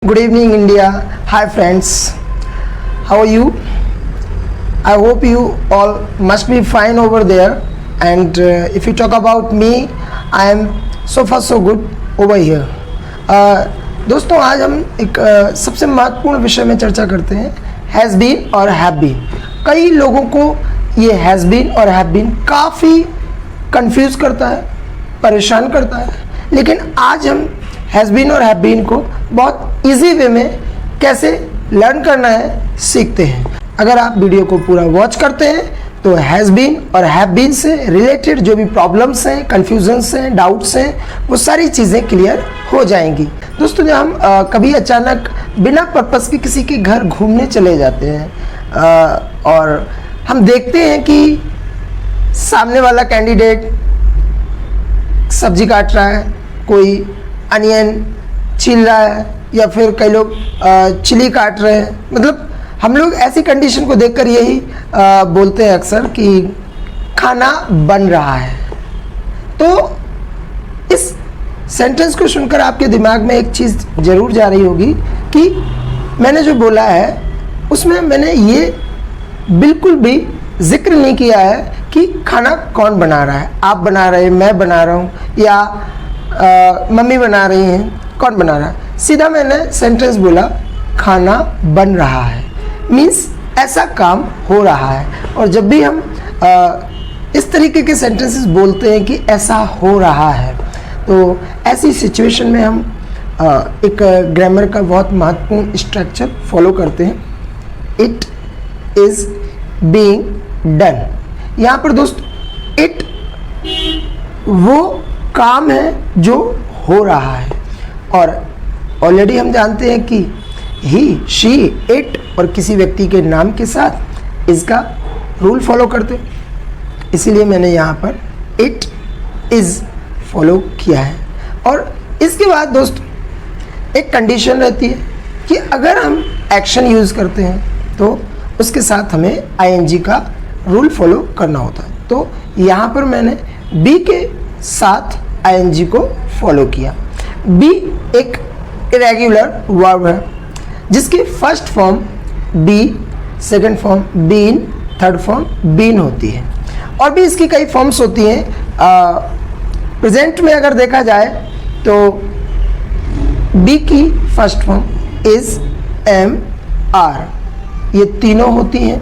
Good evening, India. Hi, friends. How are you? I hope you all must be fine over there. And if you talk about me, I am so far so good over here. दोस्तों आज हम एक सबसे महत्वपूर्ण विषय में चर्चा करते हैं, हैज़ बीन और हैव बीन। कई लोगों को ये हैज़ बीन और हैव बीन काफ़ी कंफ्यूज करता है, परेशान करता है, लेकिन आज हम हैज़ बीन और हैव बीन को बहुत इजी वे में कैसे लर्न करना है सीखते हैं। अगर आप वीडियो को पूरा वॉच करते हैं तो हैज़ बीन और हैव बीन से रिलेटेड जो भी प्रॉब्लम्स हैं, कन्फ्यूजन्स हैं, डाउट्स हैं, वो सारी चीज़ें क्लियर हो जाएंगी। दोस्तों जब हम कभी अचानक बिना पर्पस के किसी के घर घूमने चले जाते हैं और हम देखते हैं कि सामने वाला कैंडिडेट सब्जी काट रहा है, कोई अनियन छील रहा है या फिर कई लोग चिली काट रहे हैं, मतलब हम लोग ऐसी कंडीशन को देखकर यही बोलते हैं अक्सर कि खाना बन रहा है। तो इस सेंटेंस को सुनकर आपके दिमाग में एक चीज़ ज़रूर जा रही होगी कि मैंने जो बोला है उसमें मैंने ये बिल्कुल भी जिक्र नहीं किया है कि खाना कौन बना रहा है, आप बना रहे हैं, मैं बना रहा हूँ या मम्मी बना रही हैं, कौन बना रहा है। सीधा मैंने सेंटेंस बोला खाना बन रहा है, मीन्स ऐसा काम हो रहा है। और जब भी हम इस तरीके के सेंटेंसेस बोलते हैं कि ऐसा हो रहा है, तो ऐसी सिचुएशन में हम एक ग्रामर का बहुत महत्वपूर्ण स्ट्रक्चर फॉलो करते हैं, इट इज़ बीइंग डन। यहाँ पर दोस्त इट वो काम है जो हो रहा है, और ऑलरेडी हम जानते हैं कि ही, शी, इट और किसी व्यक्ति के नाम के साथ इसका रूल फॉलो करते हैं, इसीलिए मैंने यहाँ पर इट इज़ फॉलो किया है। और इसके बाद दोस्त एक कंडीशन रहती है कि अगर हम एक्शन यूज़ करते हैं तो उसके साथ हमें आईएनजी का रूल फॉलो करना होता है। तो यहाँ पर मैंने बी के साथ आईएनजी को फॉलो किया। बी एक इरेगुलर वर्ब है जिसकी first form be, second form been, third form been होती है, और भी इसकी कई फॉर्म्स होती हैं। प्रेजेंट में अगर देखा जाए तो बी की first form is, am, are, ये तीनों होती हैं,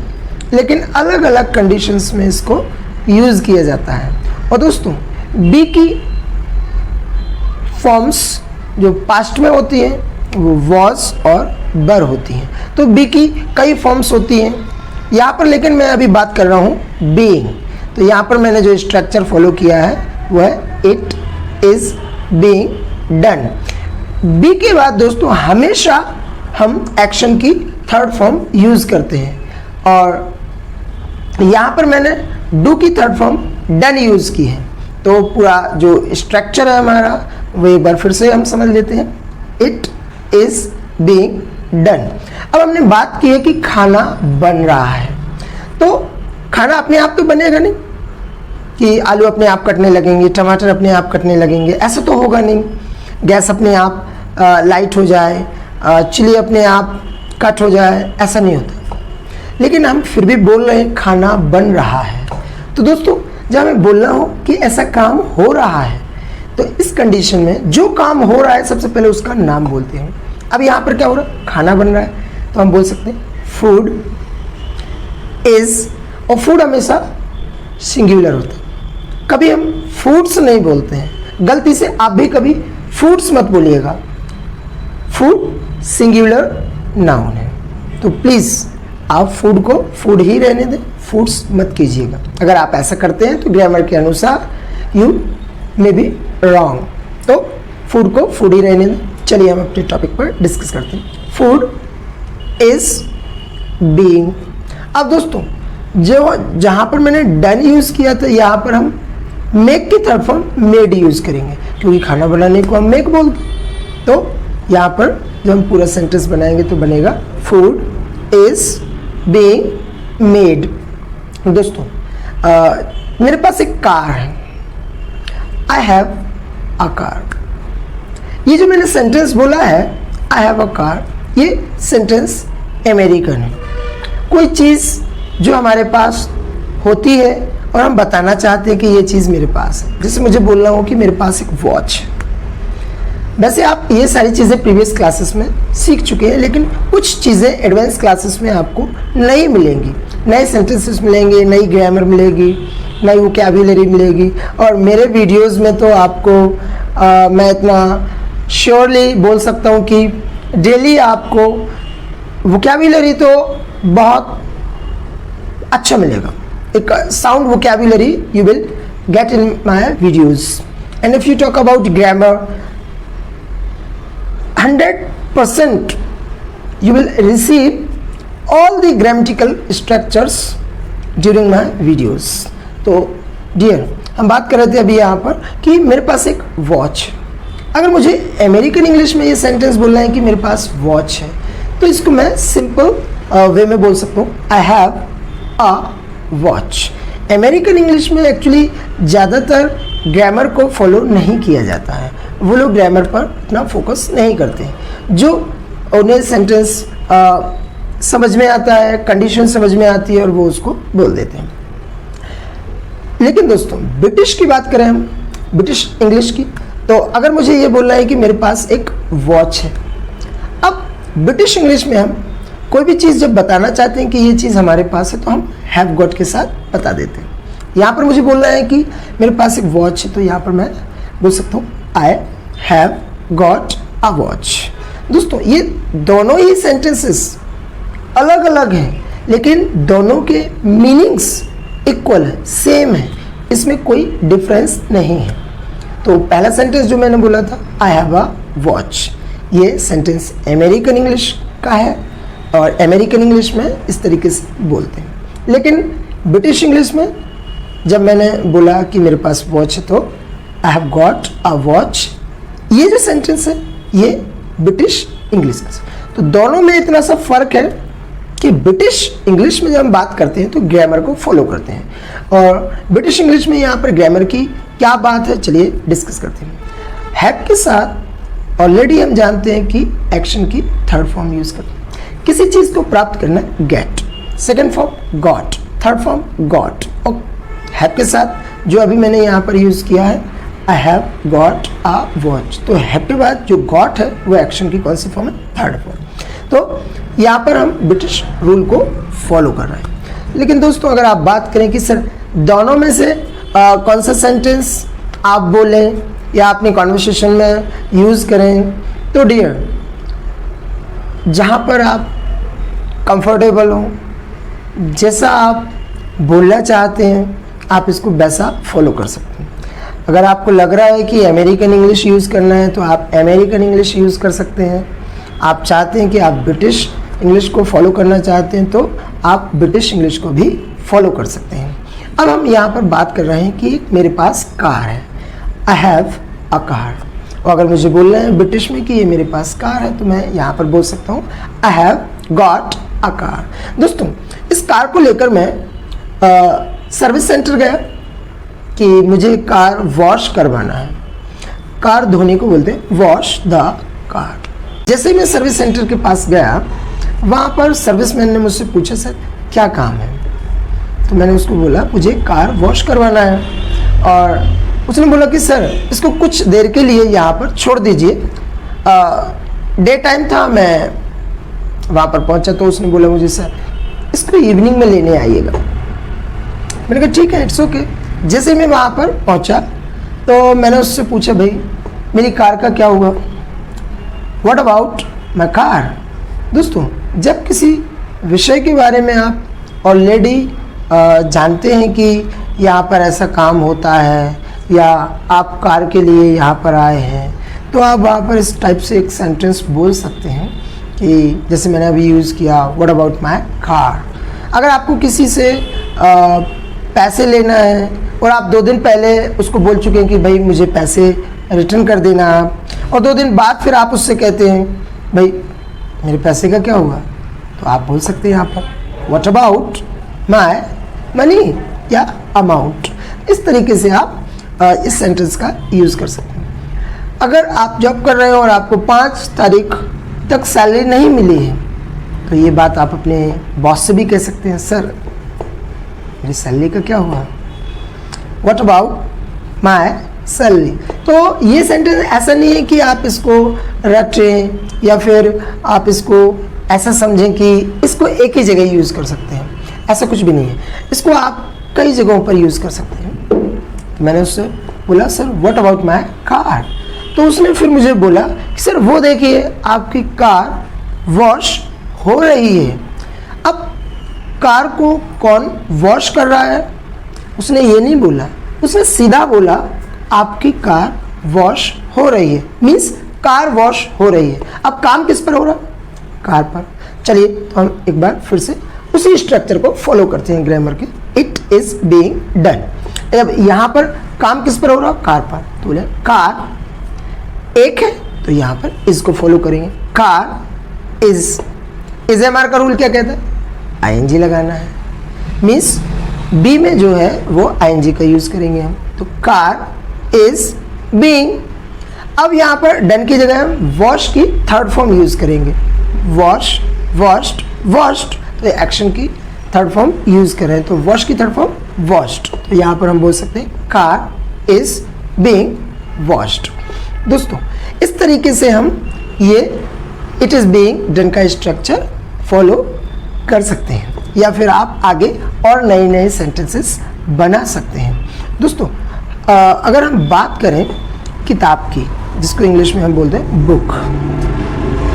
लेकिन अलग अलग कंडीशंस में इसको यूज़ किया जाता है। और दोस्तों बी की फॉर्म्स जो पास्ट में होती हैं वो वॉज और बर होती हैं। तो बी की कई फॉर्म्स होती हैं यहाँ पर, लेकिन मैं अभी बात कर रहा हूँ बीइंग। तो यहाँ पर मैंने जो स्ट्रक्चर फॉलो किया है वो है it is being done. Be के बाद दोस्तों हमेशा हम एक्शन की थर्ड फॉर्म यूज़ करते हैं, और यहाँ पर मैंने डू की थर्ड फॉर्म डन यूज़ की है। तो पूरा जो स्ट्रक्चर है हमारा वो एक बार फिर से हम समझ लेते हैं, इट इज़ बीइंग डन। अब हमने बात की है कि खाना बन रहा है, तो खाना अपने आप तो बनेगा नहीं कि आलू अपने आप कटने लगेंगे, टमाटर अपने आप कटने लगेंगे, ऐसा तो होगा नहीं। गैस अपने आप लाइट हो जाए, चिली अपने आप कट हो जाए, ऐसा नहीं होता। लेकिन हम फिर भी बोल रहे हैं खाना बन रहा है। तो दोस्तों जब हमें बोलना हो कि ऐसा काम हो रहा है, तो इस कंडीशन में जो काम हो रहा है सबसे पहले उसका नाम बोलते हैं। अब यहाँ पर क्या हो रहा है, खाना बन रहा है, तो हम बोल सकते हैं फूड इज़, और फूड हमेशा सिंगुलर होता है, कभी हम फूड्स नहीं बोलते हैं। गलती से आप भी कभी फूड्स मत बोलिएगा, फूड सिंगुलर नाउन है, तो प्लीज़ आप फूड को फूड ही रहने दें, फूड्स मत कीजिएगा। अगर आप ऐसा करते हैं तो ग्रामर के अनुसार यू मे बी रॉन्ग, तो फूड को फूड ही रहने दें। चलिए हम अपने टॉपिक पर डिस्कस करते हैं। Food is being. अब दोस्तों जो जहाँ पर मैंने डन यूज़ किया था, यहाँ पर हम मेक की थर्ड फॉर्म मेड यूज़ करेंगे, क्योंकि खाना बनाने को हम मेक बोलते हैं। तो यहाँ पर जब हम पूरा सेंटेंस बनाएंगे तो बनेगा फूड इज़ बीइंग मेड। दोस्तों मेरे पास एक कार है, आई हैव अ कार। ये जो मैंने सेंटेंस बोला है आई हैव अ कार, ये सेंटेंस अमेरिकन है। कोई चीज़ जो हमारे पास होती है और हम बताना चाहते हैं कि ये चीज़ मेरे पास है, जैसे मुझे बोलना हो कि मेरे पास एक वॉच है। वैसे आप ये सारी चीज़ें प्रीवियस क्लासेस में सीख चुके हैं, लेकिन कुछ चीज़ें एडवांस क्लासेस में आपको नहीं मिलेंगी। नए सेंटेंसेस मिलेंगे, नई ग्रामर मिलेगी, नई वोकैबुलरी मिलेगी। और मेरे वीडियोस में तो आपको मैं इतना श्योरली बोल सकता हूँ कि डेली आपको वोकैबुलरी तो बहुत अच्छा मिलेगा। एक sound vocabulary you will get in my videos. And if you talk about grammar, 100% you will receive all the grammatical structures during my videos। तो डियर, हम बात कर रहे थे अभी यहाँ पर कि मेरे पास एक वॉच। अगर मुझे अमेरिकन इंग्लिश में ये सेंटेंस बोलना है कि मेरे पास वॉच है, तो इसको मैं सिंपल वे में बोल सकता हूँ, I have a watch. American English में एक्चुअली ज़्यादातर ग्रामर को फॉलो नहीं किया जाता है, वो लोग ग्रामर पर इतना फोकस नहीं करते हैं। जो उन्हें सेंटेंस समझ में आता है, कंडीशन समझ में आती है और वो उसको बोल देते हैं। लेकिन दोस्तों, ब्रिटिश की बात करें हम, ब्रिटिश इंग्लिश की, तो अगर मुझे ये बोलना है कि मेरे पास एक वॉच है, अब ब्रिटिश इंग्लिश में हम कोई भी चीज़ जब बताना चाहते हैं कि ये चीज़ हमारे पास है, तो हम हैव गॉट के साथ बता देते हैं। यहाँ पर मुझे बोलना है कि मेरे पास एक वॉच है, तो यहाँ पर मैं बोल सकता हूँ I have got a watch. दोस्तों, ये दोनों ही सेंटेंसेस अलग अलग हैं, लेकिन दोनों के मीनिंग्स इक्वल है, सेम है, इसमें कोई डिफरेंस नहीं है। तो पहला सेंटेंस जो मैंने बोला था, आई हैव अ वॉच, ये सेंटेंस अमेरिकन इंग्लिश का है और अमेरिकन इंग्लिश में इस तरीके से बोलते हैं। लेकिन ब्रिटिश इंग्लिश में जब मैंने बोला कि मेरे पास वॉच है, तो I have got a watch, ये जो सेंटेंस है ये ब्रिटिश इंग्लिश है। तो दोनों में इतना सा फर्क है कि ब्रिटिश इंग्लिश में जब हम बात करते हैं तो ग्रामर को फॉलो करते हैं, और ब्रिटिश इंग्लिश में यहाँ पर ग्रामर की क्या बात है, चलिए डिस्कस करते हैं। हैव के साथ ऑलरेडी हम जानते हैं कि एक्शन की थर्ड फॉर्म यूज करते हैं। किसी चीज़ को प्राप्त करना, get, second form got, third form got. और हैव के साथ जो अभी मैंने यहाँ पर यूज़ किया है, I have got a watch, तो हैव के बाद जो गॉट है वो एक्शन की कौन सी फॉर्म है, थर्ड फॉर्म। तो यहाँ पर हम ब्रिटिश रूल को फॉलो कर रहे हैं। लेकिन दोस्तों, अगर आप बात करें कि सर दोनों में से कौन सा सेंटेंस आप बोलें या अपनी कॉन्वर्सेशन में यूज़ करें, तो डियर, जहाँ पर आप कंफर्टेबल हो, जैसा आप बोलना चाहते हैं, आप इसको वैसा फॉलो कर सकते हैं। अगर आपको लग रहा है कि अमेरिकन इंग्लिश यूज़ करना है, तो आप अमेरिकन इंग्लिश यूज़ कर सकते हैं। आप चाहते हैं कि आप ब्रिटिश इंग्लिश को फॉलो करना चाहते हैं, तो आप ब्रिटिश इंग्लिश को भी फॉलो कर सकते हैं। अब हम यहाँ पर बात कर रहे हैं कि मेरे पास कार है, आई हैव अ कार। और अगर मुझे बोलना है ब्रिटिश में कि ये मेरे पास कार है, तो मैं यहाँ पर बोल सकता हूँ I have got a car. दोस्तों, इस कार को लेकर मैं सर्विस सेंटर गया कि मुझे कार वॉश करवाना है। कार धोने को बोलते हैं वॉश द कार। जैसे ही मैं सर्विस सेंटर के पास गया, वहाँ पर सर्विसमैन ने मुझसे पूछा, सर क्या काम है? तो मैंने उसको बोला मुझे कार वॉश करवाना है। और उसने बोला कि सर इसको कुछ देर के लिए यहाँ पर छोड़ दीजिए। डे टाइम था, मैं वहाँ पर पहुँचा तो उसने बोला मुझे, सर इसको इवनिंग में लेने आइएगा। मैंने कहा ठीक है, इट्स ओके। जैसे मैं वहाँ पर पहुँचा तो मैंने उससे पूछा, भाई मेरी कार का क्या हुआ, व्हाट अबाउट माई कार। दोस्तों, जब किसी विषय के बारे में आप ऑलरेडी जानते हैं कि यहाँ पर ऐसा काम होता है या आप कार के लिए यहाँ पर आए हैं, तो आप वहाँ पर इस टाइप से एक सेंटेंस बोल सकते हैं कि जैसे मैंने अभी यूज़ किया, व्हाट अबाउट माई कार। अगर आपको किसी से पैसे लेना है और आप 2 दिन पहले उसको बोल चुके हैं कि भाई मुझे पैसे रिटर्न कर देना, और 2 दिन बाद फिर आप उससे कहते हैं भाई मेरे पैसे का क्या हुआ, तो आप बोल सकते हैं यहाँ पर व्हाट अबाउट माई मनी या अमाउंट। इस तरीके से आप इस सेंटेंस का यूज़ कर सकते हैं। अगर आप जॉब कर रहे हो और आपको 5 तारीख तक सैलरी नहीं मिली है, तो ये बात आप अपने बॉस से भी कह सकते हैं, सर मेरी सैलरी का क्या हुआ, व्हाट अबाउट माय सैलरी। तो ये सेंटेंस ऐसा नहीं है कि आप इसको रटें या फिर आप इसको ऐसा समझें कि इसको एक ही जगह यूज़ कर सकते हैं, ऐसा कुछ भी नहीं है। इसको आप कई जगहों पर यूज़ कर सकते हैं। तो मैंने उससे बोला sir what about my car, तो उसने फिर मुझे बोला कि सर वो देखिए आपकी कार वॉश हो रही है। अब कार को कौन वॉश कर रहा है, उसने ये नहीं बोला, उसने सीधा बोला आपकी कार वॉश हो रही है, मीन्स कार वॉश हो रही है। अब काम किस पर हो रहा है, कार पर। चलिए तो हम एक बार फिर से उसी स्ट्रक्चर को फॉलो करते हैं ग्रामर के, इट इज बीइंग डन। अब यहाँ पर काम किस पर हो रहा है, कार पर, तो बोले कार एक है तो यहाँ पर इसको फॉलो करेंगे, कार इज एमआर का रूल क्या कहता है, आईएनजी लगाना है, मीन्स बी में जो है वो आईएनजी का यूज करेंगे हम, तो कार इज बीइंग। अब यहाँ पर डन की जगह हम वॉश की थर्ड फॉर्म यूज करेंगे, वॉश वॉश्ड वॉश्ड, तो एक्शन की थर्ड फॉर्म यूज कर रहे हैं, तो वॉश की थर्ड फॉर्म वॉश्ड, तो यहाँ पर हम बोल सकते हैं कार इज बीइंग वॉश्ड। दोस्तों इस तरीके से हम ये इट इज बीइंग डन का स्ट्रक्चर फॉलो कर सकते हैं, या फिर आप आगे और नए नए सेंटेंसेस बना सकते हैं। दोस्तों अगर हम बात करें किताब की, जिसको इंग्लिश में हम बोलते हैं बुक,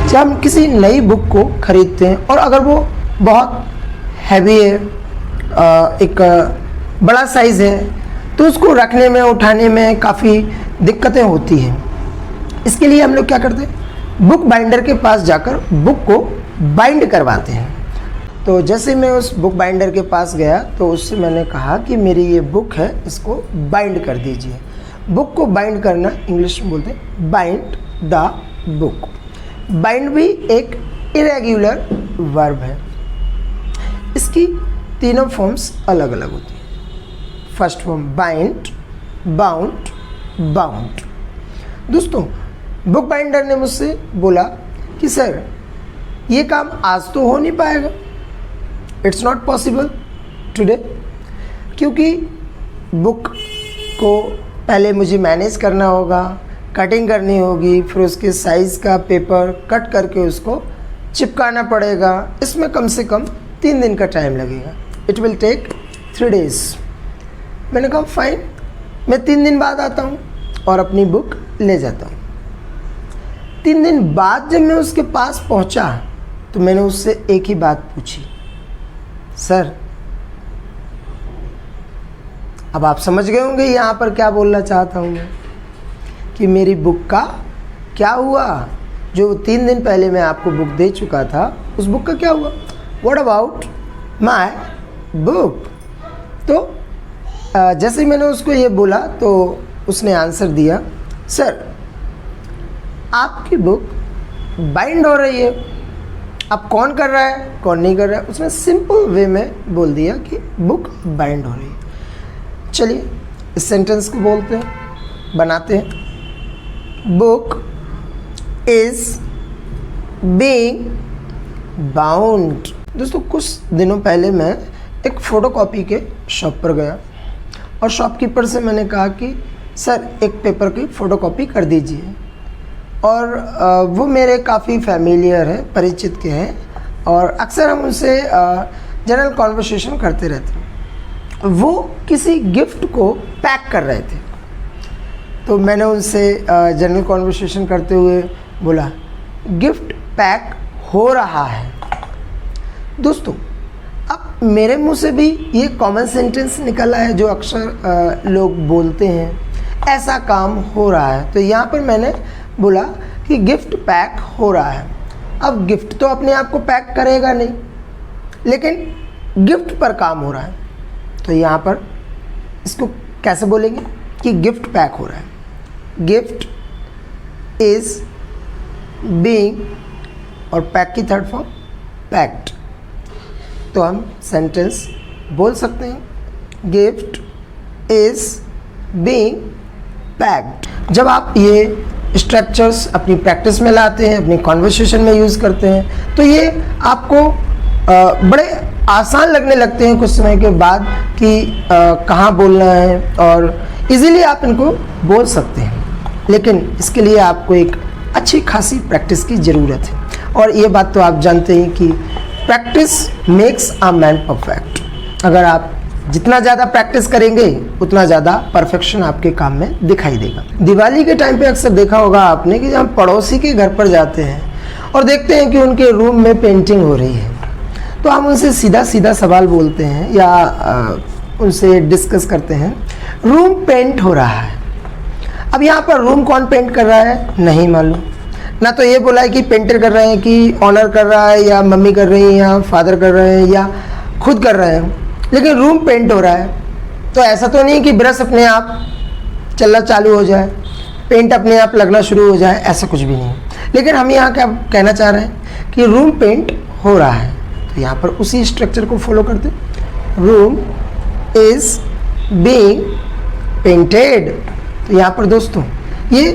जब हम किसी नई बुक को खरीदते हैं और अगर वो बहुत हैवी है, एक बड़ा साइज़ है, तो उसको रखने में उठाने में काफ़ी दिक्कतें होती हैं। इसके लिए हम लोग क्या करते हैं, बुक बाइंडर के पास जाकर बुक को बाइंड करवाते हैं। तो जैसे मैं उस बुक बाइंडर के पास गया तो उससे मैंने कहा कि मेरी ये बुक है, इसको बाइंड कर दीजिए। बुक को बाइंड करना इंग्लिश में बोलते हैं बाइंड द बुक। बाइंड भी एक इरेग्युलर वर्ब है, इसकी तीनों फॉर्म्स अलग अलग होती हैं। First form bind, bound, bound. दोस्तों बुक बाइंडर ने मुझसे बोला कि सर ये काम आज तो हो नहीं पाएगा, इट्स नॉट पॉसिबल टुडे, क्योंकि बुक को पहले मुझे मैनेज करना होगा, कटिंग करनी होगी, फिर उसके साइज़ का पेपर कट करके उसको चिपकाना पड़ेगा, इसमें कम से कम 3 दिन का टाइम लगेगा, इट विल टेक 3 days। मैंने कहा फाइन, मैं 3 दिन बाद आता हूँ और अपनी बुक ले जाता हूँ। 3 दिन बाद जब मैं उसके पास पहुँचा तो मैंने उससे एक ही बात पूछी, सर अब आप समझ गए होंगे यहाँ पर क्या बोलना चाहता हूँ मैं, कि मेरी बुक का क्या हुआ, जो 3 दिन पहले मैं आपको बुक दे चुका था उस बुक का क्या हुआ, व्हाट अबाउट माय बुक। तो जैसे ही मैंने उसको ये बोला तो उसने आंसर दिया, सर आपकी बुक बाइंड हो रही है। अब कौन कर रहा है कौन नहीं कर रहा है, उसने सिंपल वे में बोल दिया कि बुक बाइंड हो रही है। चलिए इस सेंटेंस को बोलते हैं, बनाते हैं, बुक इज बीइंग बाउंड। दोस्तों कुछ दिनों पहले मैं एक फ़ोटोकॉपी के शॉप पर गया और शॉपकीपर से मैंने कहा कि सर एक पेपर की फ़ोटोकॉपी कर दीजिए, और वो मेरे काफ़ी फैमिलियर है, परिचित के हैं, और अक्सर हम उनसे जनरल कॉन्वर्सेशन करते रहते हैं। वो किसी गिफ्ट को पैक कर रहे थे, तो मैंने उनसे जनरल कॉन्वर्सेशन करते हुए बोला गिफ्ट पैक हो रहा है। दोस्तों अब मेरे मुंह से भी ये कॉमन सेंटेंस निकला है जो अक्सर लोग बोलते हैं, ऐसा काम हो रहा है। तो यहाँ पर मैंने बोला कि गिफ्ट पैक हो रहा है। अब गिफ्ट तो अपने आप को पैक करेगा नहीं, लेकिन गिफ्ट पर काम हो रहा है, तो यहाँ पर इसको कैसे बोलेंगे कि गिफ्ट पैक हो रहा है। गिफ्ट इज बीइंग, और पैक की थर्ड फॉर्म पैक्ड, तो हम सेंटेंस बोल सकते हैं गिफ्ट इज बीइंग पैक्ड। जब आप ये स्ट्रक्चर्स अपनी प्रैक्टिस में लाते हैं, अपनी कॉन्वर्सेशन में यूज़ करते हैं, तो ये आपको बड़े आसान लगने लगते हैं कुछ समय के बाद कि कहाँ बोलना है, और इजीली आप इनको बोल सकते हैं। लेकिन इसके लिए आपको एक अच्छी खासी प्रैक्टिस की ज़रूरत है, और ये बात तो आप जानते हैं कि practice makes a man perfect. अगर आप जितना ज़्यादा प्रैक्टिस करेंगे उतना ज़्यादा परफेक्शन आपके काम में दिखाई देगा। दिवाली के टाइम पे अक्सर देखा होगा आपने कि जब हम पड़ोसी के घर पर जाते हैं और देखते हैं कि उनके रूम में पेंटिंग हो रही है, तो हम उनसे सीधा सीधा सवाल बोलते हैं या उनसे डिस्कस करते हैं, रूम पेंट हो रहा है। अब यहाँ पर रूम कौन पेंट कर रहा है नहीं मालूम, ना तो ये बोला है कि पेंटर कर रहे हैं, कि ऑनर कर रहा है, या मम्मी कर रही है, या फादर कर रहे हैं, या खुद कर रहे हैं, लेकिन रूम पेंट हो रहा है। तो ऐसा तो नहीं कि ब्रश अपने आप चलना चालू हो जाए, पेंट अपने आप लगना शुरू हो जाए, ऐसा कुछ भी नहीं। लेकिन हम यहाँ क्या कहना चाह रहे हैं कि रूम पेंट हो रहा है, तो यहाँ पर उसी स्ट्रक्चर को फॉलो करते, रूम इज बीइंग पेंटेड। तो यहाँ पर दोस्तों ये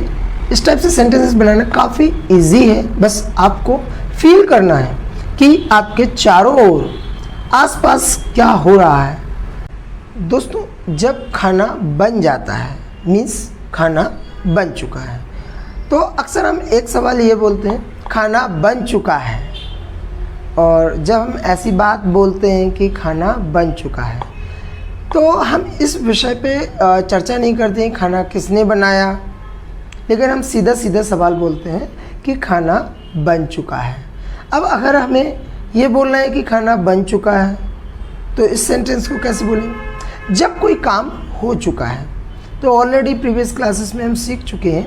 इस टाइप से सेंटेंसेस बनाना काफ़ी इजी है, बस आपको फील करना है कि आपके चारों ओर आसपास क्या हो रहा है। दोस्तों जब खाना बन जाता है मीन्स खाना बन चुका है, तो अक्सर हम एक सवाल ये बोलते हैं, खाना बन चुका है। और जब हम ऐसी बात बोलते हैं कि खाना बन चुका है, तो हम इस विषय पे चर्चा नहीं करते हैं खाना किसने बनाया, लेकिन हम सीधा सीधा सवाल बोलते हैं कि खाना बन चुका है। अब अगर हमें ये बोलना है कि खाना बन चुका है, तो इस सेंटेंस को कैसे बोलेंगे? जब कोई काम हो चुका है, तो ऑलरेडी प्रीवियस क्लासेस में हम सीख चुके हैं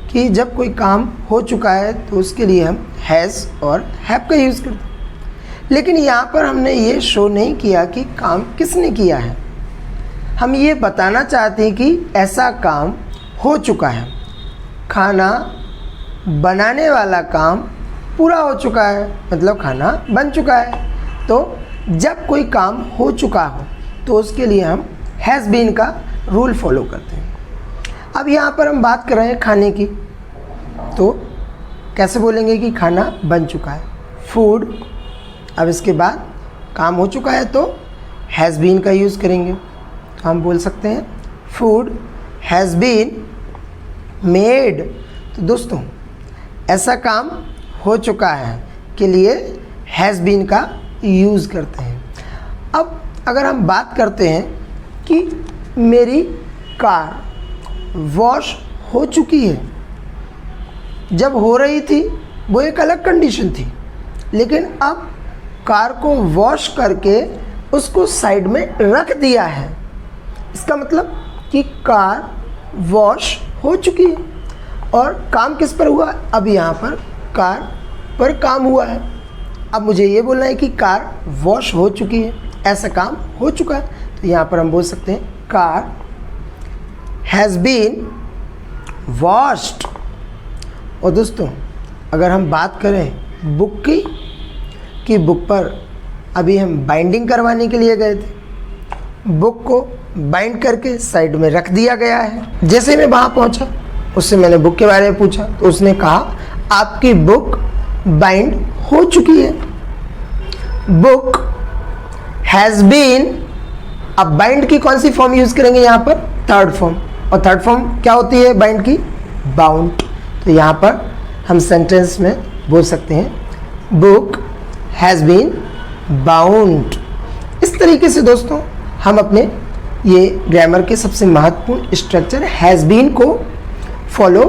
कि जब कोई काम हो चुका है तो उसके लिए हम हैज़ और हैव का यूज़ करते हैं। लेकिन यहाँ पर हमने ये शो नहीं किया कि काम किसने किया है, हम ये बताना चाहते हैं कि ऐसा काम हो चुका है, खाना बनाने वाला काम पूरा हो चुका है, मतलब खाना बन चुका है। तो जब कोई काम हो चुका हो तो उसके लिए हम हैज़ बीन का रूल फॉलो करते हैं। अब यहाँ पर हम बात कर रहे हैं खाने की, तो कैसे बोलेंगे कि खाना बन चुका है, फूड। अब इसके बाद काम हो चुका है तो हैज़ बीन का यूज़ करेंगे, तो हम बोल सकते हैं फूड हैज़ बीन मेड। तो दोस्तों ऐसा काम हो चुका है के लिए हैज़ बीन का यूज़ करते हैं। अब अगर हम बात करते हैं कि मेरी कार वॉश हो चुकी है, जब हो रही थी वो एक अलग कंडीशन थी, लेकिन अब कार को वॉश करके उसको साइड में रख दिया है, इसका मतलब कि कार वॉश हो चुकी है। और काम किस पर हुआ? अब यहाँ पर कार पर काम हुआ है। अब मुझे ये बोलना है कि कार वॉश हो चुकी है, ऐसा काम हो चुका है, तो यहाँ पर हम बोल सकते हैं कार हैज़ बीन वॉश्ड। और दोस्तों अगर हम बात करें बुक की बुक पर अभी हम बाइंडिंग करवाने के लिए गए थे, बुक को बाइंड करके साइड में रख दिया गया है। जैसे मैं वहाँ पहुँचा, उससे मैंने बुक के बारे में पूछा, तो उसने कहा आपकी बुक बाइंड हो चुकी है, बुक हैज़ बीन। अब बाइंड की कौन सी फॉर्म यूज़ करेंगे यहाँ पर? Third form. और थर्ड फॉर्म क्या होती है बाइंड की? बाउंड। तो यहाँ पर हम सेंटेंस में बोल सकते हैं बुक हैज़ बीन बाउंड। इस तरीके से दोस्तों हम अपने ये ग्रामर के सबसे महत्वपूर्ण स्ट्रक्चर हैज़ बीन को फॉलो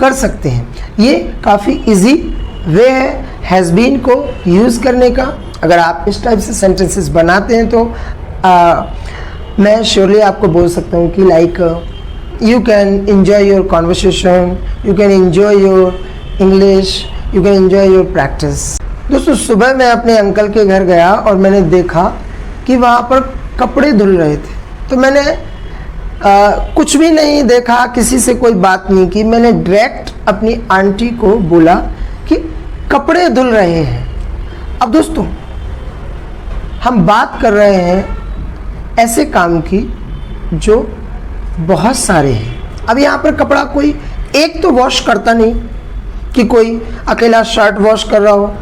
कर सकते हैं। ये काफ़ी इजी वे है हैज़ बीन को यूज़ करने का। अगर आप इस टाइप से सेंटेंसेस बनाते हैं तो मैं श्योरली आपको बोल सकता हूँ कि like you can enjoy your conversation, you can enjoy your English, you can enjoy your practice. दोस्तों सुबह मैं अपने अंकल के घर गया और मैंने देखा कि वहाँ पर कपड़े धुल रहे थे, तो मैंने कुछ भी नहीं देखा, किसी से कोई बात नहीं की, मैंने डायरेक्ट अपनी आंटी को बोला कि कपड़े धुल रहे हैं। अब दोस्तों हम बात कर रहे हैं ऐसे काम की जो बहुत सारे हैं। अब यहाँ पर कपड़ा कोई एक तो वॉश करता नहीं, कि कोई अकेला शर्ट वॉश कर रहा हो,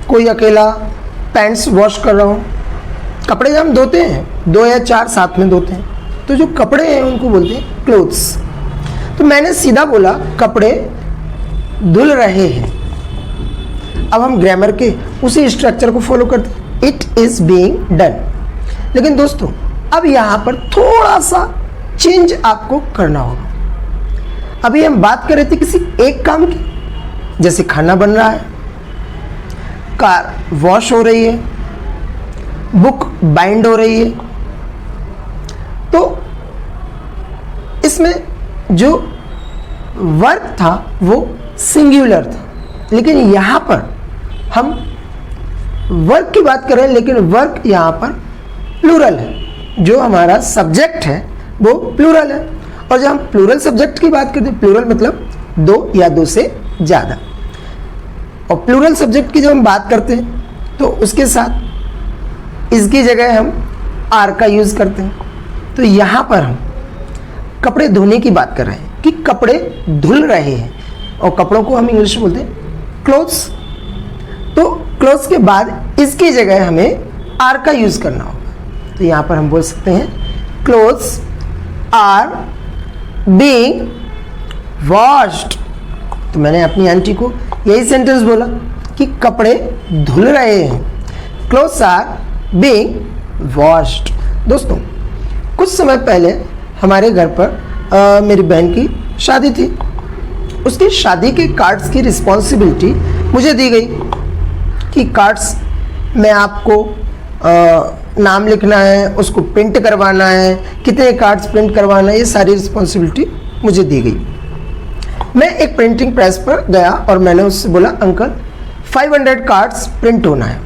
कोई अकेला पैंट्स वॉश कर रहा हो। कपड़े जब हम धोते हैं 2 या 4 साथ में धोते हैं, तो जो कपड़े हैं उनको बोलते हैं क्लोथ्स। तो मैंने सीधा बोला कपड़े धुल रहे हैं। अब हम ग्रामर के उसी स्ट्रक्चर को फॉलो करते हैं, इट इज बीइंग डन। लेकिन दोस्तों अब यहाँ पर थोड़ा सा चेंज आपको करना होगा। अभी हम बात कर रहे थे किसी एक काम की, जैसे खाना बन रहा है, कार वॉश हो रही है, बुक बाइंड हो रही है। तो इसमें जो वर्क था वो सिंगुलर था, लेकिन यहाँ पर हम वर्क की बात कर रहे हैं, लेकिन वर्क यहाँ पर प्लूरल है। जो हमारा सब्जेक्ट है वो प्लूरल है। और जब हम प्लूरल सब्जेक्ट की बात करते हैं, प्लूरल मतलब 2 या 2 से ज़्यादा। और प्लूरल सब्जेक्ट की जब हम बात करते हैं तो उसके साथ इसकी जगह हम आर का यूज़ करते हैं। तो यहाँ पर हम कपड़े धोने की बात कर रहे हैं कि कपड़े धुल रहे हैं, और कपड़ों को हम इंग्लिश में बोलते हैं क्लोथ्स। तो क्लोथ्स के बाद इसकी जगह हमें आर का यूज़ करना होगा। तो यहाँ पर हम बोल सकते हैं क्लोथ्स आर बीइंग वॉश्ड। तो मैंने अपनी आंटी को यही सेंटेंस बोला कि कपड़े धुल रहे हैं, क्लोथ्स आर बीइंग वॉश्ड। दोस्तों कुछ समय पहले हमारे घर पर मेरी बहन की शादी थी। उसकी शादी के कार्ड्स की रिस्पॉन्सिबिलिटी मुझे दी गई कि कार्ड्स में आपको नाम लिखना है, उसको प्रिंट करवाना है, कितने कार्ड्स प्रिंट करवाना है, ये सारी रिस्पॉन्सिबिलिटी मुझे दी गई। मैं एक प्रिंटिंग प्रेस पर गया और मैंने उससे बोला अंकल 500 कार्ड्स प्रिंट होना है।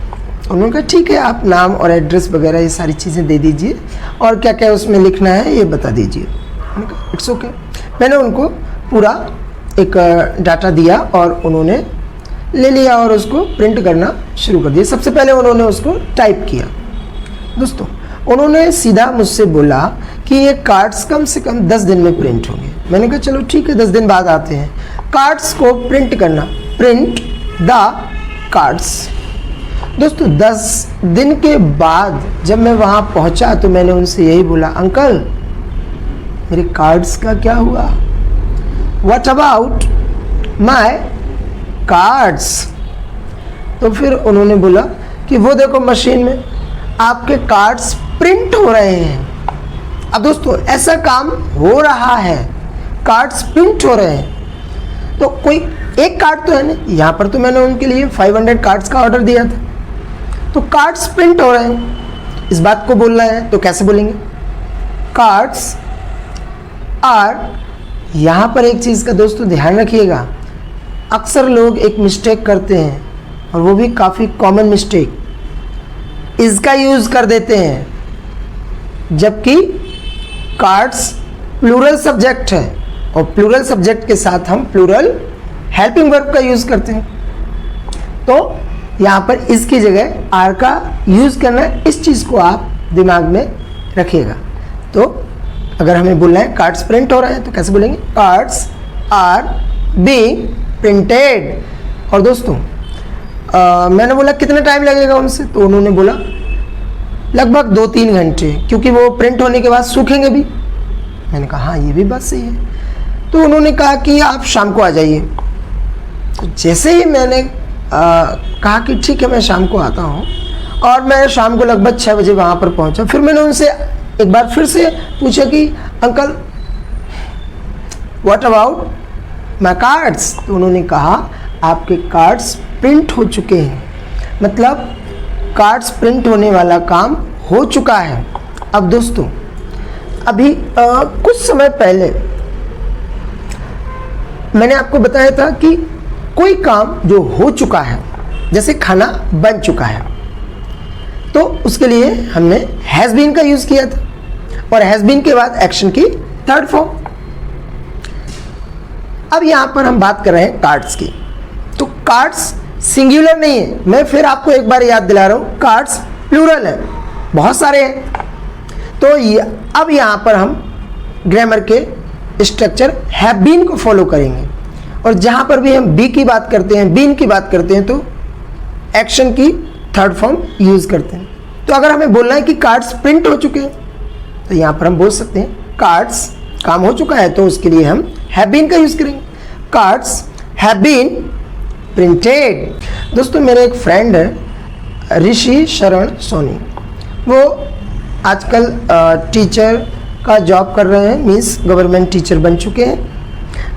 उन्होंने कहा ठीक है, आप नाम और एड्रेस वगैरह ये सारी चीज़ें दे दीजिए और क्या क्या उसमें लिखना है ये बता दीजिए। मैंने कहा इट्स ओके। मैंने उनको पूरा एक डाटा दिया और उन्होंने ले लिया और उसको प्रिंट करना शुरू कर दिया। सबसे पहले उन्होंने उसको टाइप किया। दोस्तों उन्होंने सीधा मुझसे बोला कि ये कार्ड्स कम से कम 10 दिन में प्रिंट होंगे। मैंने कहा चलो ठीक है, 10 दिन बाद आते हैं। कार्ड्स को प्रिंट करना, प्रिंट द कार्ड्स। दोस्तों 10 दिन के बाद जब मैं वहाँ पहुँचा तो मैंने उनसे यही बोला अंकल मेरे कार्ड्स का क्या हुआ, व्हाट अबाउट माय कार्ड्स। तो फिर उन्होंने बोला कि वो देखो मशीन में आपके कार्ड्स प्रिंट हो रहे हैं। अब दोस्तों ऐसा काम हो रहा है, कार्ड्स प्रिंट हो रहे हैं। तो कोई एक कार्ड तो है नहीं, यहाँ पर तो मैंने उनके लिए 500 कार्ड्स का ऑर्डर दिया था। तो कार्ड्स प्रिंट हो रहे हैं, इस बात को बोलना है तो कैसे बोलेंगे, कार्ड्स आर। यहाँ पर एक चीज़ का दोस्तों ध्यान रखिएगा, अक्सर लोग एक मिस्टेक करते हैं और वो भी काफ़ी कॉमन मिस्टेक, इसका यूज़ कर देते हैं जबकि कार्ड्स प्लूरल सब्जेक्ट है और प्लूरल सब्जेक्ट के साथ हम प्लूरल हेल्पिंग वर्ब का यूज़ करते हैं। तो यहाँ पर इसकी जगह आर का यूज़ करना है, इस चीज़ को आप दिमाग में रखिएगा। तो अगर हमें बोलना है कार्ड्स प्रिंट हो रहे हैं तो कैसे बोलेंगे, कार्ड्स आर बीइंग प्रिंटेड। और दोस्तों मैंने बोला कितना टाइम लगेगा उनसे, तो उन्होंने बोला लगभग 2-3 घंटे, क्योंकि वो प्रिंट होने के बाद सूखेंगे भी। मैंने कहा हाँ ये भी बात सही है। तो उन्होंने कहा कि आप शाम को आ जाइए। तो जैसे ही मैंने कहा कि ठीक है मैं शाम को आता हूँ, और मैं शाम को लगभग 6 बजे वहाँ पर पहुँचा। फिर मैंने उनसे एक बार फिर से पूछा कि uncle what about my cards. तो उन्होंने कहा आपके कार्ड्स प्रिंट हो चुके हैं, मतलब कार्ड्स प्रिंट होने वाला काम हो चुका है। अब दोस्तों अभी कुछ समय पहले मैंने आपको बताया था कि कोई काम जो हो चुका है, जैसे खाना बन चुका है, तो उसके लिए हमने हैज़ बीन का यूज़ किया था, और हैज़ बीन के बाद एक्शन की थर्ड फॉर्म। अब यहाँ पर हम बात कर रहे हैं कार्ड्स की। तो कार्ड्स सिंगुलर नहीं है, मैं फिर आपको एक बार याद दिला रहा हूँ, कार्ड्स प्लूरल है, बहुत सारे हैं। तो अब यहाँ पर हम ग्रामर के स्ट्रक्चर हैव बीन को फॉलो करेंगे। और जहाँ पर भी हम बी की बात करते हैं, बीन की बात करते हैं, तो एक्शन की थर्ड फॉर्म यूज़ करते हैं। तो अगर हमें बोलना है कि कार्ड्स प्रिंट हो चुके हैं, तो यहाँ पर हम बोल सकते हैं कार्ड्स काम हो चुका है, तो उसके लिए हम हैव बीन का यूज़ करेंगे। Cards have been printed. दोस्तों मेरा एक फ्रेंड है ऋषि शरण सोनी, वो आजकल टीचर का जॉब कर रहे हैं, मीन्स गवर्नमेंट टीचर बन चुके हैं।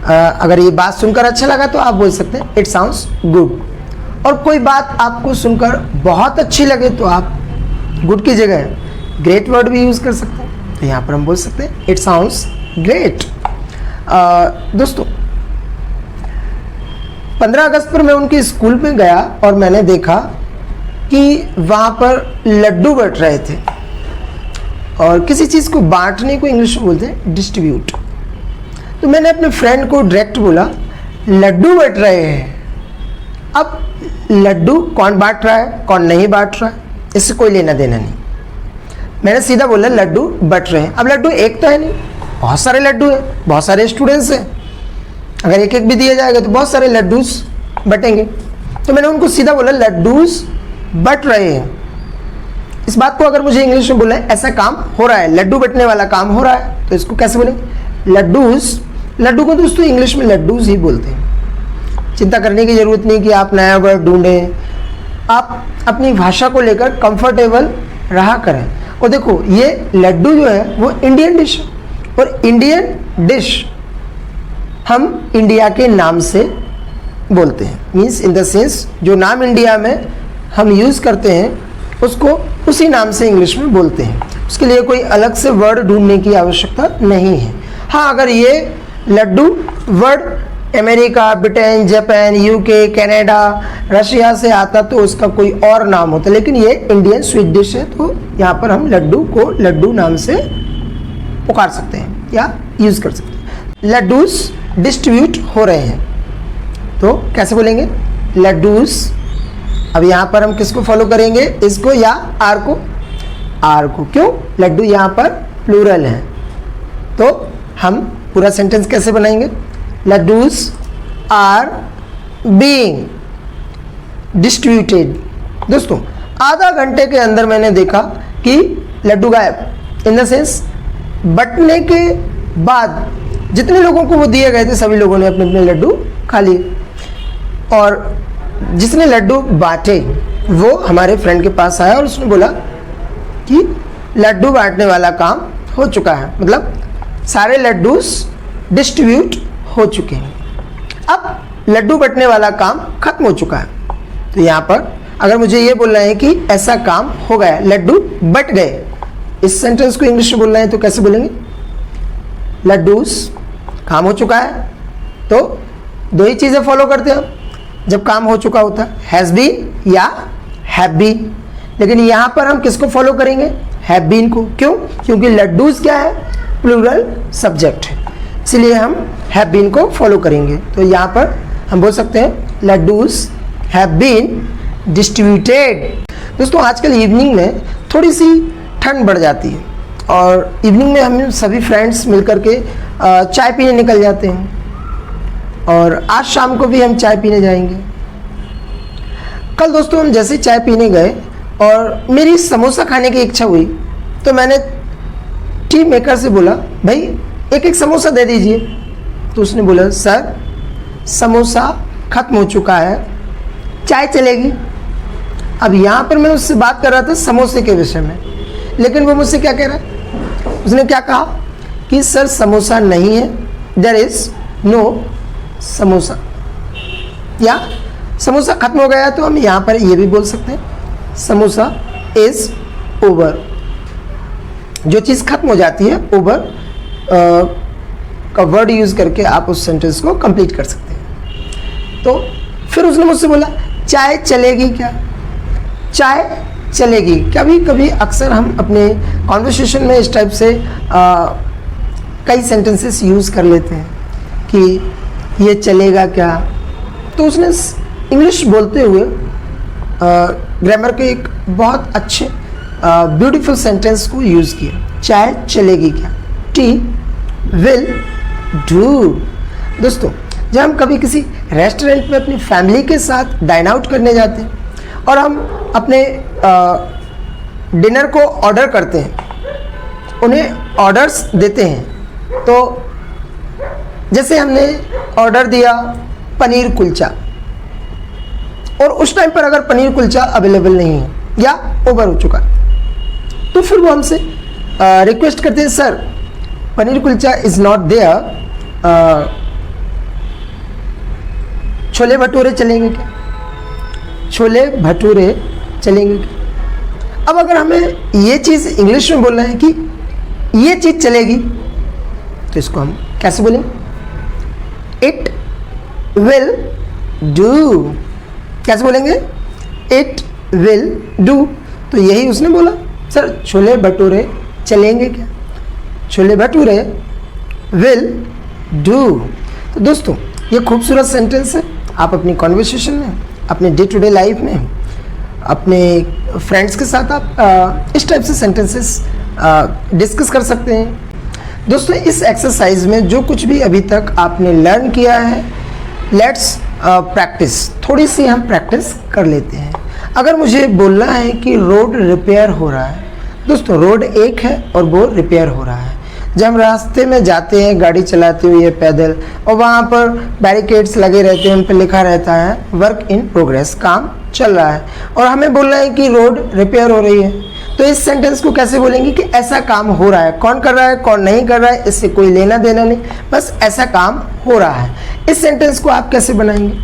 अगर ये बात सुनकर अच्छा लगा तो आप बोल सकते हैं इट साउंड्स गुड। और कोई बात आपको सुनकर बहुत अच्छी लगे तो आप गुड की जगह ग्रेट वर्ड भी यूज़ कर सकते हैं। तो यहाँ पर हम बोल सकते हैं इट साउंड्स ग्रेट। दोस्तों 15 अगस्त पर मैं उनके स्कूल में गया और मैंने देखा कि वहाँ पर लड्डू बट रहे थे, और किसी चीज़ को बांटने को इंग्लिश में बोलते हैं डिस्ट्रीब्यूट। तो मैंने अपने फ्रेंड को डायरेक्ट बोला लड्डू बट रहे हैं। अब लड्डू कौन बांट रहा है कौन नहीं बांट रहा है इससे कोई लेना देना नहीं, मैंने सीधा बोला लड्डू बट रहे हैं। अब लड्डू एक तो है नहीं, बहुत सारे लड्डू हैं, बहुत सारे स्टूडेंट्स हैं, अगर एक एक भी दिया जाएगा तो बहुत सारे लड्डूस बटेंगे। तो मैंने उनको सीधा बोला लड्डूस बट रहे हैं। इस बात को अगर मुझे इंग्लिश में बोला है ऐसा काम हो रहा है, लड्डू बटने वाला काम हो रहा है, तो इसको कैसे बोलेंगे लड्डूस। लड्डू को दोस्तों इंग्लिश में लड्डूस ही बोलते हैं। चिंता करने की ज़रूरत नहीं कि आप नया वर्ड ढूंढें, आप अपनी भाषा को लेकर कंफर्टेबल रहा करें। और देखो ये लड्डू जो है वो इंडियन डिश है, और इंडियन डिश हम इंडिया के नाम से बोलते हैं, मीन्स इन द सेंस जो नाम इंडिया में हम यूज़ करते हैं उसको उसी नाम से इंग्लिश में बोलते हैं। उसके लिए कोई अलग से वर्ड ढूंढने की आवश्यकता नहीं है। हाँ, अगर ये laddu word America, Britain, Japan, UK, Canada, Russia से आता तो उसका कोई और नाम होता, लेकिन ये इंडियन स्वीट डिश है, तो यहाँ पर हम लड्डू को लड्डू नाम से पुकार सकते हैं या यूज़ कर सकते हैं। लड्डूस डिस्ट्रीब्यूट हो रहे हैं, तो कैसे बोलेंगे लड्डूस। अब यहाँ पर हम किसको फॉलो करेंगे, इसको या आर को। आर को क्यों, लड्डू यहाँ पर प्लूरल है, तो हम पूरा सेंटेंस कैसे बनाएंगे लड्डूस आर बीइंग डिस्ट्रीब्यूटेड। दोस्तों आधा घंटे के अंदर मैंने देखा कि लड्डू गायब, इन द सेंस बटने के बाद जितने लोगों को वो दिए गए थे सभी लोगों ने अपने अपने लड्डू खा लिए, और जिसने लड्डू बांटे वो हमारे फ्रेंड के पास आया और उसने बोला कि लड्डू बांटने वाला काम हो चुका है, मतलब सारे लड्डूस डिस्ट्रीब्यूट हो चुके हैं, अब लड्डू बंटने वाला काम खत्म हो चुका है। तो यहाँ पर अगर मुझे ये बोलना है कि ऐसा काम हो गया, लड्डू बट गए, इस सेंटेंस को इंग्लिश में बोलना है तो कैसे बोलेंगे लड्डूस काम हो चुका है। तो दो ही चीज़ें फॉलो करते हैं जब काम हो चुका होता है, हैज़ बीन या हैव बीन। लेकिन यहाँ पर हम किसको फॉलो करेंगे हैव बीन को, क्यों, क्योंकि लड्डूस क्या है प्लूरल सब्जेक्ट है, इसलिए हम हैव बीन को फॉलो करेंगे। तो यहाँ पर हम बोल सकते हैं लड्डूस हैव बीन डिस्ट्रीब्यूटेड। दोस्तों आजकल इवनिंग में थोड़ी सी ठंड बढ़ जाती है, और इवनिंग में हम सभी फ्रेंड्स मिलकर के चाय पीने निकल जाते हैं, और आज शाम को भी हम चाय पीने जाएंगे। कल दोस्तों हम जैसे चाय पीने गए और मेरी समोसा खाने की इच्छा हुई, तो मैंने टी मेकर से बोला भाई एक एक समोसा दे दीजिए। तो उसने बोला सर समोसा ख़त्म हो चुका है, चाय चलेगी। अब यहाँ पर मैं उससे बात कर रहा था समोसे के विषय में, लेकिन वो मुझसे क्या कह रहा है, उसने क्या कहा कि सर समोसा नहीं है, देयर इज़ नो समोसा, या समोसा खत्म हो गया। तो हम यहाँ पर ये भी बोल सकते हैं समोसा इज़ ओवर। जो चीज़ खत्म हो जाती है ओवर का वर्ड यूज़ करके आप उस सेंटेंस को कंप्लीट कर सकते हैं। तो फिर उसने मुझसे बोला चाय चलेगी क्या, चाय चलेगी। कभी कभी अक्सर हम अपने कॉन्वर्सेशन में इस टाइप से कई सेंटेंसेस यूज़ कर लेते हैं कि ये चलेगा क्या। तो उसने इंग्लिश बोलते हुए ग्रामर के एक बहुत अच्छे ब्यूटीफुल सेंटेंस को यूज़ किया, चाय चलेगी क्या। T will do. दोस्तों, जब हम कभी किसी रेस्टोरेंट में अपनी फैमिली के साथ डाइन आउट करने जाते हैं और हम अपने डिनर को ऑर्डर करते हैं, उन्हें ऑर्डर्स देते हैं, तो जैसे हमने ऑर्डर दिया पनीर कुलचा और उस टाइम पर अगर पनीर कुलचा अवेलेबल नहीं है या ओवर हो चुका है, तो फिर वो हमसे रिक्वेस्ट करते हैं, sir paneer kulcha is not there, chole bhature चलेंगे क्या? छोले भटूरे चलेंगे क्या? अब अगर हमें ये चीज़ इंग्लिश में बोलना है कि ये चीज़ चलेगी, तो इसको हम कैसे बोलेंगे? It will do. कैसे बोलेंगे? It will do. तो यही उसने बोला, सर छोले भटूरे चलेंगे क्या? Chole bhature will do. तो दोस्तों, ये खूबसूरत सेंटेंस है। आप अपनी कॉन्वर्सेशन में, अपने डे टू डे लाइफ में, अपने फ्रेंड्स के साथ आप इस टाइप से सेंटेंसेस डिस्कस कर सकते हैं। दोस्तों, इस एक्सरसाइज में जो कुछ भी अभी तक आपने लर्न किया है, लेट्स प्रैक्टिस। थोड़ी सी हम प्रैक्टिस कर लेते हैं। अगर मुझे बोलना है कि रोड रिपेयर हो रहा है, दोस्तों रोड एक है और वो रिपेयर हो रहा है। जब हम रास्ते में जाते हैं गाड़ी चलाते हुए पैदल, और वहाँ पर बैरिकेड्स लगे रहते हैं, उन पर लिखा रहता है वर्क इन प्रोग्रेस, काम चल रहा है, और हमें बोलना है कि रोड रिपेयर हो रही है, तो इस सेंटेंस को कैसे बोलेंगे कि ऐसा काम हो रहा है। कौन कर रहा है, कौन नहीं कर रहा है, इससे कोई लेना देना नहीं, बस ऐसा काम हो रहा है। इस सेंटेंस को आप कैसे बनाएंगे?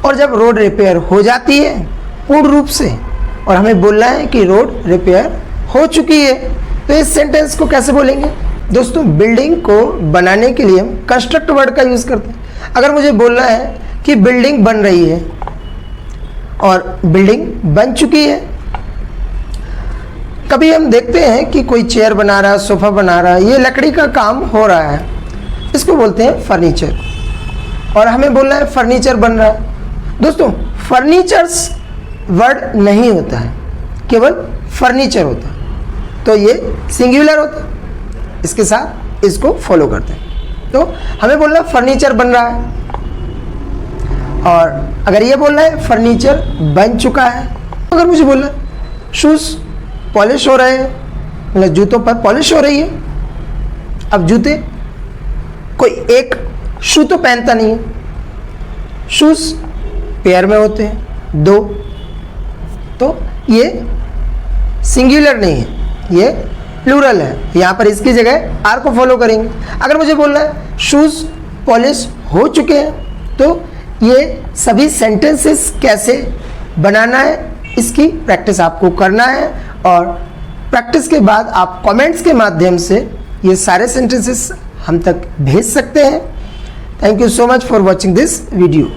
और जब रोड रिपेयर हो जाती है पूर्ण रूप से और हमें बोलना है कि रोड रिपेयर हो चुकी है, तो इस सेंटेंस को कैसे बोलेंगे? दोस्तों, बिल्डिंग को बनाने के लिए हम कंस्ट्रक्ट वर्ड का यूज़ करते हैं। अगर मुझे बोलना है कि बिल्डिंग बन रही है और बिल्डिंग बन चुकी है, कभी हम देखते हैं कि कोई चेयर बना रहा है, सोफ़ा बना रहा है, ये लकड़ी का काम हो रहा है, इसको बोलते हैं फर्नीचर, और हमें बोलना है फर्नीचर बन रहा है। दोस्तों, फर्नीचर्स वर्ड नहीं होता है, केवल फर्नीचर होता है, तो ये सिंगुलर होता है। इसके साथ इसको फॉलो करते हैं। तो हमें बोलना फर्नीचर बन रहा है, और अगर ये बोलना है फर्नीचर बन चुका है, अगर मुझे बोलना है शूज़ पॉलिश हो रहे हैं, मतलब जूतों पर पॉलिश हो रही है। अब जूते, कोई एक शू तो पहनता नहीं है, शूज़ पेयर में होते हैं, दो, तो ये सिंगुलर नहीं है, ये प्लूरल है। यहाँ पर इसकी जगह आर को फॉलो करेंगे। अगर मुझे बोलना है शूज़ पॉलिश हो चुके हैं, तो ये सभी सेंटेंसेस कैसे बनाना है, इसकी प्रैक्टिस आपको करना है, और प्रैक्टिस के बाद आप कमेंट्स के माध्यम से ये सारे सेंटेंसेस हम तक भेज सकते हैं। Thank you so much for watching this video.